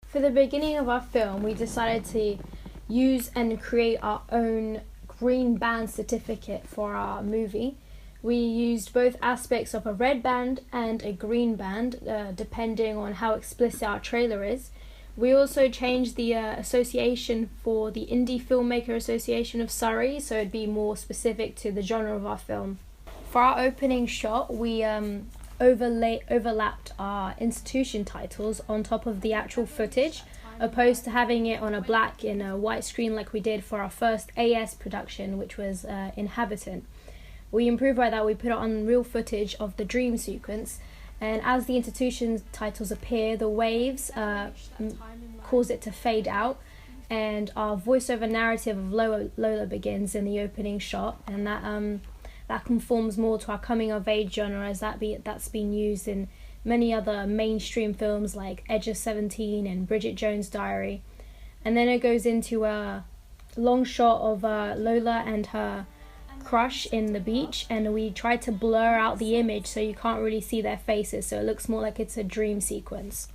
For the beginning of our film, we decided to use and create our own green band certificate for our movie. We used both aspects of a red band and a green band, depending on how explicit our trailer is. We also changed the association for the Indie Filmmaker Association of Surrey, so it'd be more specific to the genre of our film. For our opening shot, we overlapped our institution titles on top of the actual footage, opposed to having it on a black and a white screen like we did for our first AS production, which was Inhabitant. We improved by that. We put it on real footage of the dream sequence, and as the institution titles appear, the waves cause it to fade out, and our voiceover narrative of Lola begins in the opening shot, and that conforms more to our coming of age genre, as that's been used in many other mainstream films like Edge of 17 and Bridget Jones' Diary. And then it goes into a long shot of Lola and her crush in the beach, and we tried to blur out the image so you can't really see their faces, so it looks more like it's a dream sequence.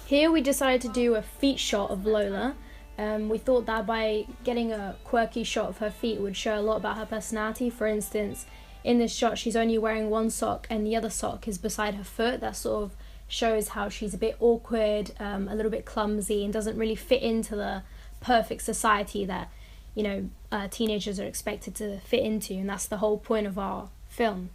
Here we decided to do a feet shot of Lola. We thought that by getting a quirky shot of her feet would show a lot about her personality. For instance, in this shot she's only wearing one sock and the other sock is beside her foot. That sort of shows how she's a bit awkward, a little bit clumsy, and doesn't really fit into the perfect society that teenagers are expected to fit into, and that's the whole point of our film.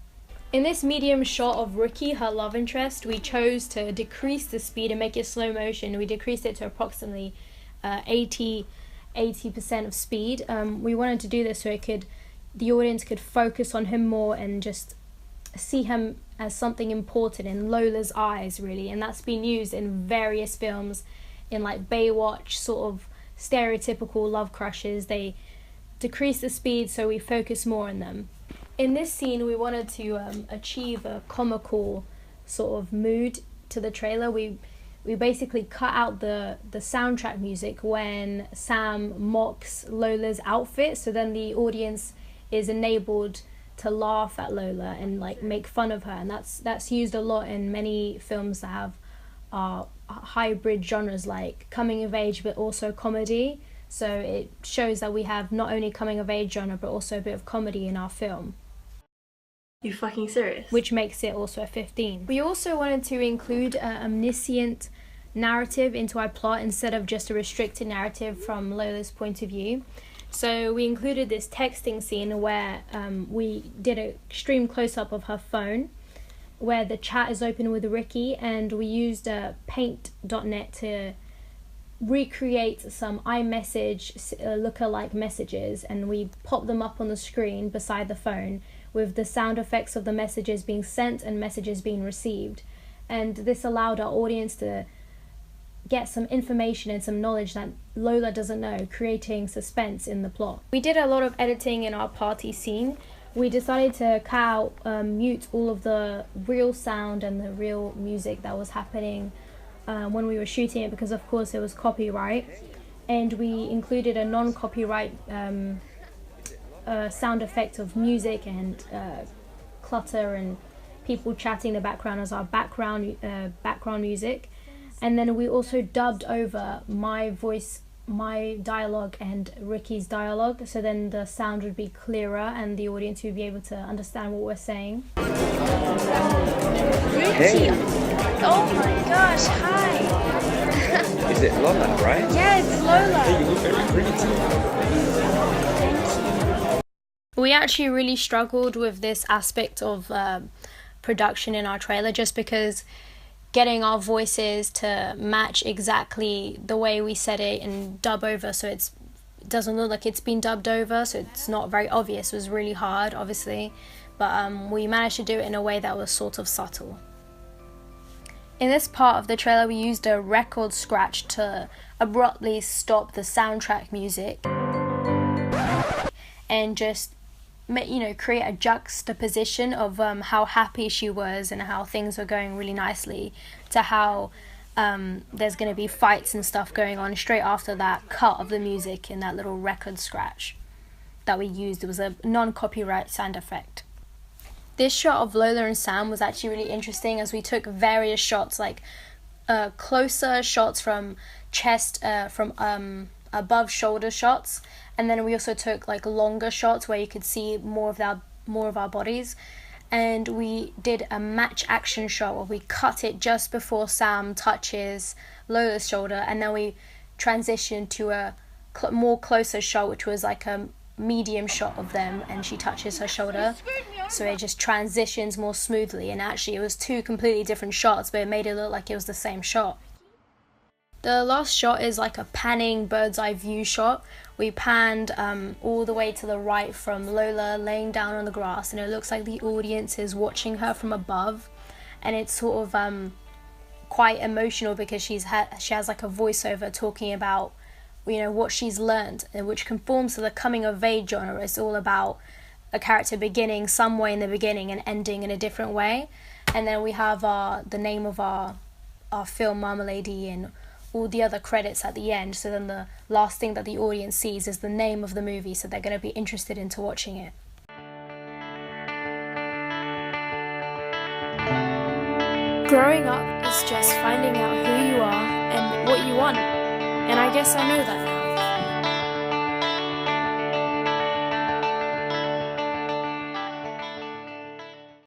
In this medium shot of Ricky, her love interest, we chose to decrease the speed and make it slow motion. We decreased it to approximately 80% of speed. We wanted to do this so the audience could focus on him more and just see him as something important in Lola's eyes, really. And that's been used in various films, in like Baywatch, sort of stereotypical love crushes. They decrease the speed so we focus more on them. In this scene, we wanted to achieve a comical sort of mood to the trailer. We basically cut out the soundtrack music when Sam mocks Lola's outfit, so then the audience is enabled to laugh at Lola and like make fun of her, and that's used a lot in many films that have hybrid genres like coming of age but also comedy. So it shows that we have not only coming of age genre but also a bit of comedy in our film. You fucking serious? Which makes it also a 15. We also wanted to include an omniscient narrative into our plot instead of just a restricted narrative from Lola's point of view. So we included this texting scene where we did an extreme close-up of her phone where the chat is open with Ricky, and we used paint.net to recreate some iMessage lookalike messages, and we popped them up on the screen beside the phone with the sound effects of the messages being sent and messages being received. And this allowed our audience to get some information and some knowledge that Lola doesn't know, creating suspense in the plot. We did a lot of editing in our party scene. We decided to cut out, mute all of the real sound and the real music that was happening when we were shooting it, because of course it was copyright, and we included a non-copyright sound effect of music and clutter and people chatting in the background as our background music. And then we also dubbed over my voice, my dialogue and Ricky's dialogue, so then the sound would be clearer and the audience would be able to understand what we're saying. Ricky! Hey. Oh my gosh, hi! Is it Lola, right? Yeah, it's Lola! Hey, you look very pretty. Thank you. We actually really struggled with this aspect of production in our trailer, just because getting our voices to match exactly the way we said it and dub over so it doesn't look like it's been dubbed over, so it's not very obvious, was really hard, obviously, but we managed to do it in a way that was sort of subtle. In this part of the trailer, we used a record scratch to abruptly stop the soundtrack music and just create a juxtaposition of how happy she was and how things were going really nicely to how there's going to be fights and stuff going on straight after that cut of the music in that little record scratch that we used. It was a non-copyright sound effect. This shot of Lola and Sam was actually really interesting, as we took various shots, like closer shots from chest from above shoulder shots, and then we also took like longer shots where you could see more of our bodies. And we did a match action shot where we cut it just before Sam touches Lola's shoulder, and then we transitioned to a more closer shot, which was like a medium shot of them, and she touches her shoulder, so it just transitions more smoothly. And actually it was two completely different shots, but it made it look like it was the same shot. The last shot is like a panning bird's eye view shot. We panned all the way to the right from Lola laying down on the grass, and it looks like the audience is watching her from above, and it's sort of quite emotional because she has like a voiceover talking about, you know, what she's learned, and which conforms to the coming of age genre. It's all about a character beginning some way in the beginning and ending in a different way. And then we have the name of our film, Marmalady, and all the other credits at the end. So then the last thing that the audience sees is the name of the movie, so they're going to be interested into watching it. Growing up is just finding out who you are and what you want. And I guess I know that now.